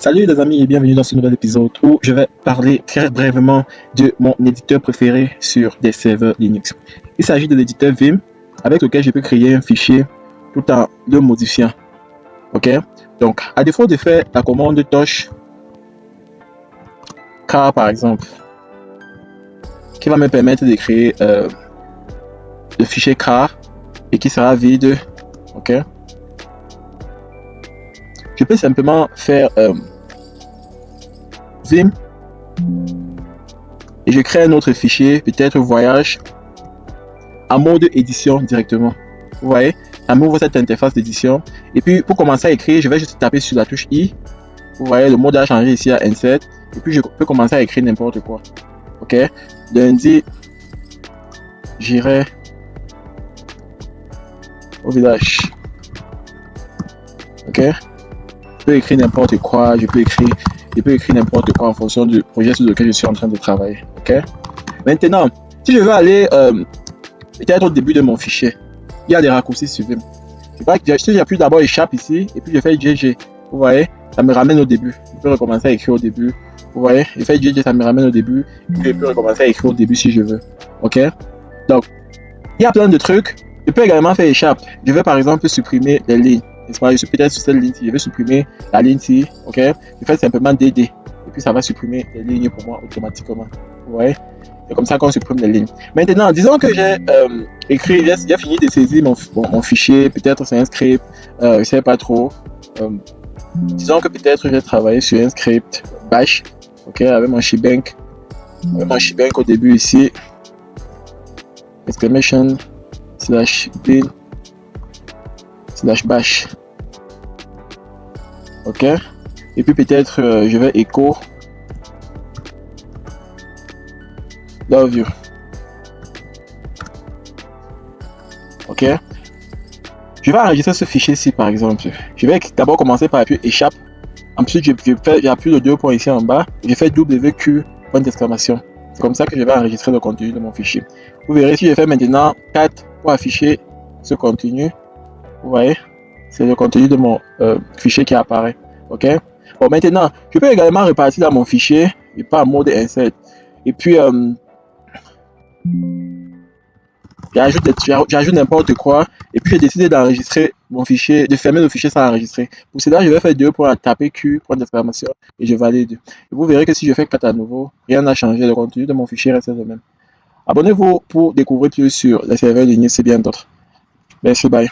Salut les amis et bienvenue dans ce nouvel épisode où je vais parler très brièvement de mon éditeur préféré sur des serveurs Linux. Il s'agit de l'éditeur Vim avec lequel je peux créer un fichier tout en le modifiant. Ok, donc à défaut de faire la commande touch car par exemple qui va me permettre de créer le fichier car et qui sera vide. Ok, je peux simplement faire Vim et je crée un autre fichier, peut-être voyage, en mode édition directement. Vous voyez, ça m'ouvre cette interface d'édition. Et puis pour commencer à écrire, je vais juste taper sur la touche I. Vous voyez, le mode a changé ici à Insert. Et puis je peux commencer à écrire n'importe quoi. Ok, lundi, j'irai au village. Ok, je peux écrire n'importe quoi, je peux écrire n'importe quoi en fonction du projet sur lequel je suis en train de travailler. Ok, maintenant, si je veux aller peut-être au début de mon fichier, il y a des raccourcis sur Vim. Si j'appuie d'abord échappe ici et puis je fais GG, vous voyez, ça me ramène au début. Je peux recommencer à écrire au début. Vous voyez, je fais GG, ça me ramène au début. Et puis je peux recommencer à écrire au début si je veux. Ok, donc il y a plein de trucs. Je peux également faire échappe. Je vais par exemple supprimer les lignes. Je suis peut-être sur cette ligne-ci. Je vais supprimer la ligne-ci. Ok, je fais simplement DD. Et puis ça va supprimer les lignes pour moi automatiquement. Vous voyez, c'est comme ça qu'on supprime les lignes. Maintenant, disons que j'ai écrit, j'ai fini de saisir mon fichier. Peut-être c'est un script. Je ne sais pas trop. Disons que peut-être j'ai travaillé sur un script bash. Ok, avec mon shebang. Avec mon shebang au début ici. Exclamation /bin /bash. Ok, et puis peut-être je vais echo love you. Ok, je vais enregistrer ce fichier-ci par exemple. Je vais d'abord commencer par appuyer échappe. Ensuite, j'appuie le deux points ici en bas. Je fais WQ point d'exclamation. C'est comme ça que je vais enregistrer le contenu de mon fichier. Vous verrez si je fais maintenant 4 pour afficher ce contenu. Vous voyez, c'est le contenu de mon fichier qui apparaît. Ok. Bon, maintenant, je peux également repartir dans mon fichier et pas en mode insert. Et puis, j'ajoute n'importe quoi. Et puis, j'ai décidé d'enregistrer mon fichier, de fermer le fichier sans enregistrer. Pour cela, je vais faire 2 pour taper Q, point d'exclamation, et je valide. Et vous verrez que si je fais 4 à nouveau, rien n'a changé. Le contenu de mon fichier reste le même. Abonnez-vous pour découvrir plus sur les serveurs Linux et bien d'autres. Merci, bye.